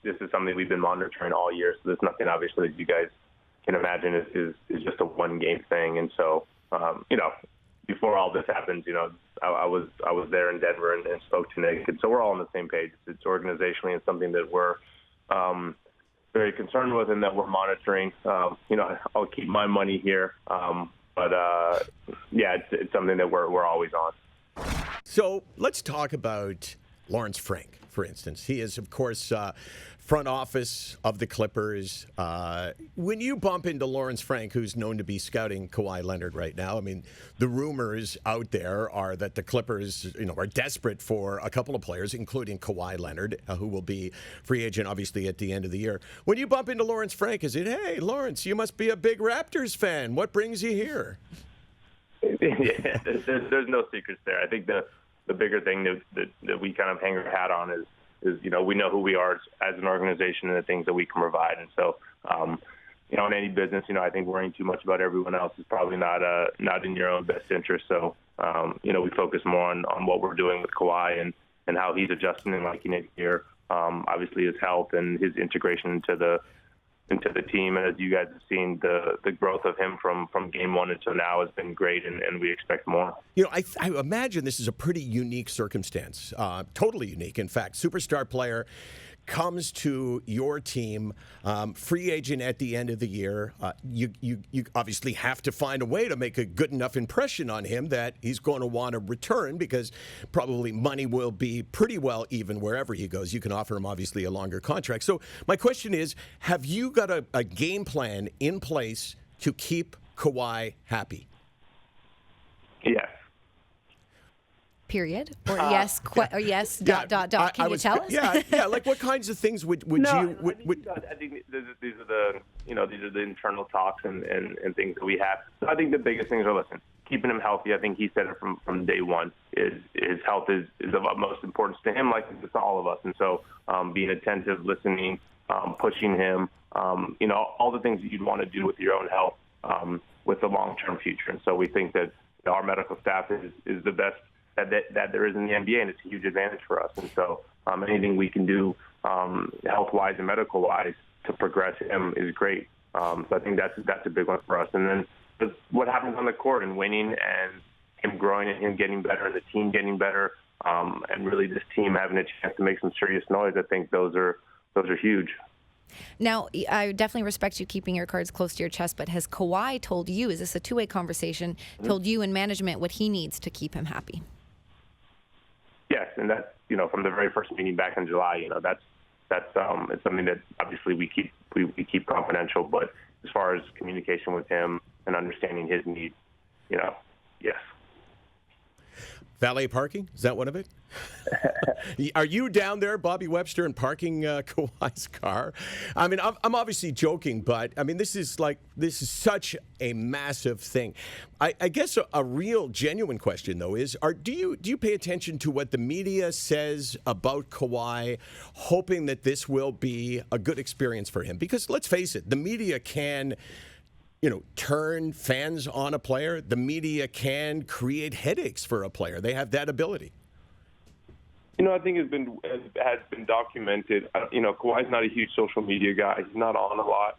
this is something we've been monitoring all year. So there's nothing obviously that you guys can imagine is just a one-game thing. And so, before all this happens, I was there in Denver and spoke to Nick, and so we're all on the same page. It's organizationally and something that we're very concerned with and that we're monitoring. I'll keep my money here, but it's something that we're always on. So let's talk about Lawrence Frank, for instance. He is, of course, front office of the Clippers. When you bump into Lawrence Frank, who's known to be scouting Kawhi Leonard right now, I mean, the rumors out there are that the Clippers, are desperate for a couple of players, including Kawhi Leonard, who will be free agent, obviously, at the end of the year. When you bump into Lawrence Frank, is it, hey, Lawrence, you must be a big Raptors fan. What brings you here? Yeah, there's no secrets there. I think the bigger thing that we kind of hang our hat on is we know who we are as an organization and the things that we can provide. And so, in any business, I think worrying too much about everyone else is probably not in your own best interest. So, we focus more on what we're doing with Kawhi and how he's adjusting and liking it here. Obviously, his health and his integration into the team. And as you guys have seen, the growth of him from game one until now has been great, and we expect more. I imagine this is a pretty unique circumstance, totally unique. In fact, superstar player comes to your team, free agent at the end of the year. You obviously have to find a way to make a good enough impression on him that he's going to want to return, because probably money will be pretty well even wherever he goes. You can offer him, obviously, a longer contract. So my question is, have you got a game plan in place to keep Kawhi happy? Yes. Period. Or yes, or yes, dot. Can you tell us? Yeah. Like, what kinds of things would you? I think these are the internal talks and things that we have. So I think the biggest things are, listen, keeping him healthy. I think he said it from day one. His health is of utmost importance to him, like it's to all of us. And so being attentive, listening, pushing him, all the things that you'd want to do with your own health with the long-term future. And so we think that our medical staff is the best that there is in the NBA, and it's a huge advantage for us. And so anything we can do health-wise and medical-wise to progress him is great. So I think that's a big one for us. And then what happens on the court and winning and him growing and him getting better and the team getting better, and really this team having a chance to make some serious noise, I think those are huge. Now, I definitely respect you keeping your cards close to your chest, but has Kawhi told you, is this a two-way conversation, told you and management what he needs to keep him happy? Yes, and that's, from the very first meeting back in July, that's it's something that obviously we keep confidential, but as far as communication with him and understanding his needs, yes. Valet parking? Is that one of it? Are you down there, Bobby Webster, and parking Kawhi's car? I mean, I'm obviously joking, but I mean, this is such a massive thing. I guess a real genuine question, though, is do you pay attention to what the media says about Kawhi, hoping that this will be a good experience for him? Because let's face it, the media can turn fans on a player. The media can create headaches for a player. They have that ability. I think has been documented. Kawhi's not a huge social media guy. He's not on a lot.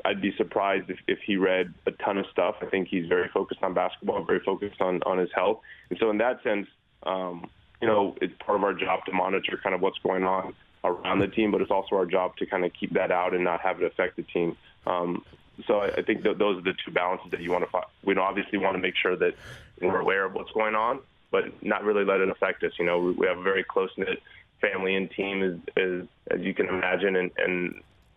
I'd be surprised if he read a ton of stuff. I think he's very focused on basketball, very focused on his health. And so in that sense, it's part of our job to monitor kind of what's going on around the team, but it's also our job to kind of keep that out and not have it affect the team. So I think that those are the two balances that you want to find. We obviously want to make sure that we're aware of what's going on, but not really let it affect us. We have a very close-knit family and team, as you can imagine, and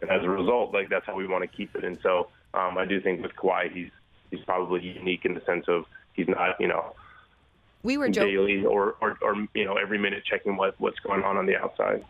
as a result, that's how we want to keep it. And so I do think with Kawhi, he's probably unique in the sense of he's not, we were daily or every minute checking what's going on the outside.